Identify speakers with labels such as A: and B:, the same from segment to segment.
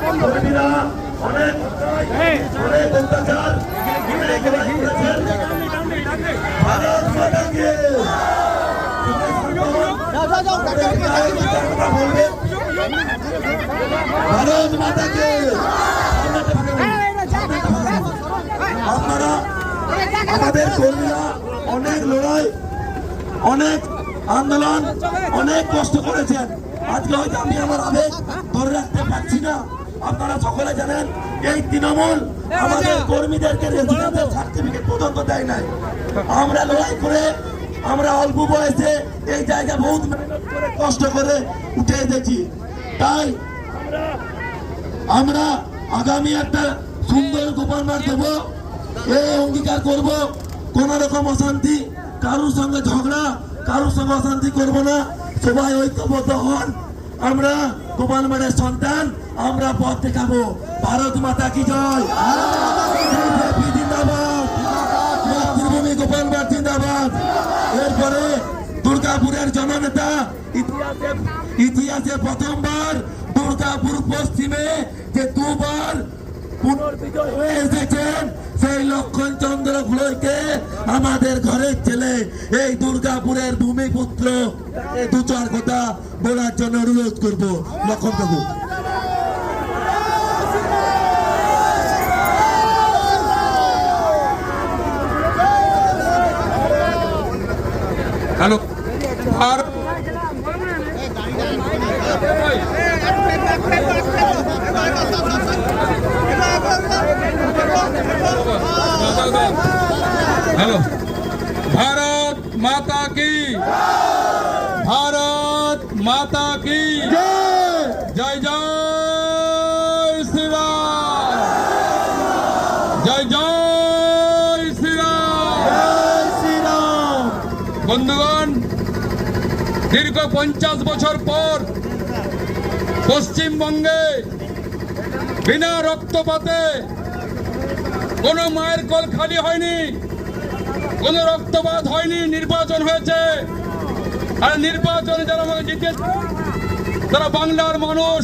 A: কর্মীরা অনেক অনেক অত্যাচার অনেক লড়াই করেছেন। ভারত মাতাকে ভারত মাতাকে আপনারা আমাদের কর্মীরা অনেক লড়াই অনেক আন্দোলন অনেক কষ্ট করেছেন। আজকে হয়তো আমি আমার আবেগ ধরে রাখতে পারছি না। আপনারা সকলে জানেন এই তৃণমূল আমাদের কর্মীদেরকে রেজিডেন্সিয়াল সার্টিফিকেট পর্যন্ত দেয় নাই। আমরা লড়াই করে আমরা অল্প বয়সে এই জায়গা বহুত মেহনত করে কষ্ট করে উঠে এসেছি। তাই আমরা আগামী একটা সুন্দর গোপাল মাঠ দেবো, এই অঙ্গীকার করব কোন রকম অশান্তি, কারোর সঙ্গে ঝগড়া, কারোর সঙ্গে অশান্তি করব না। সবাই ঐক্যবদ্ধ হন। আমরা গোপাল মাঠের সন্তান, আমরা পথ দেখাবো। ভারত মাতা কি জয়, জিন্দাবাদ, মাতৃভূমি গোপাল মাঠ জিন্দাবাদ। এরপরে দুর্গাপুরের জননেতা, ইতিহাসে প্রথমবার দুর্গাপুর পশ্চিমে যে দুবার পুনর্বিজয় হয়ে এসেছেন সেই লক্ষণ চন্দ্র ঘোড়াইকে আমাদের ঘরের ছেলে, এই দুর্গাপুরের ভূমিপুত্র, দু চার কথা বলার জন্য অনুরোধ করবো। লক্ষণ বাবু।
B: হ্যালো, হ্যালো, ভারত মাতা কি, ভারত মাতা কি জয়, জয় শ্রীরাম, জয় জয় শ্রীরাম। বন্ধুগণ, দীর্ঘ 50 বছর পর পশ্চিমবঙ্গে বিনা রক্তপাতে কোন মায়ের কোল খালি হয়নি, কোন রক্তপাত হয়নি। নির্বাচন হয়েছে, আর নির্বাচনে যারা আমাকে জিতেছে তারা বাংলার মানুষ,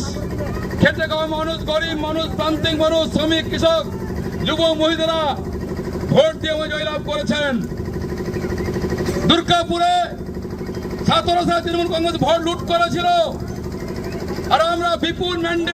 B: খেটে খাওয়া মানুষ, গরিব মানুষ, প্রান্তিক মানুষ, শ্রমিক, কৃষক, যুব মহিলারা ভোট দিয়ে আমাকে জয়লাভ করেছেন। দুর্গাপুরে 17 সালে তৃণমূল কংগ্রেস ভোট লুট করেছিল, আর আমরা বিপুল ম্যান্ডেট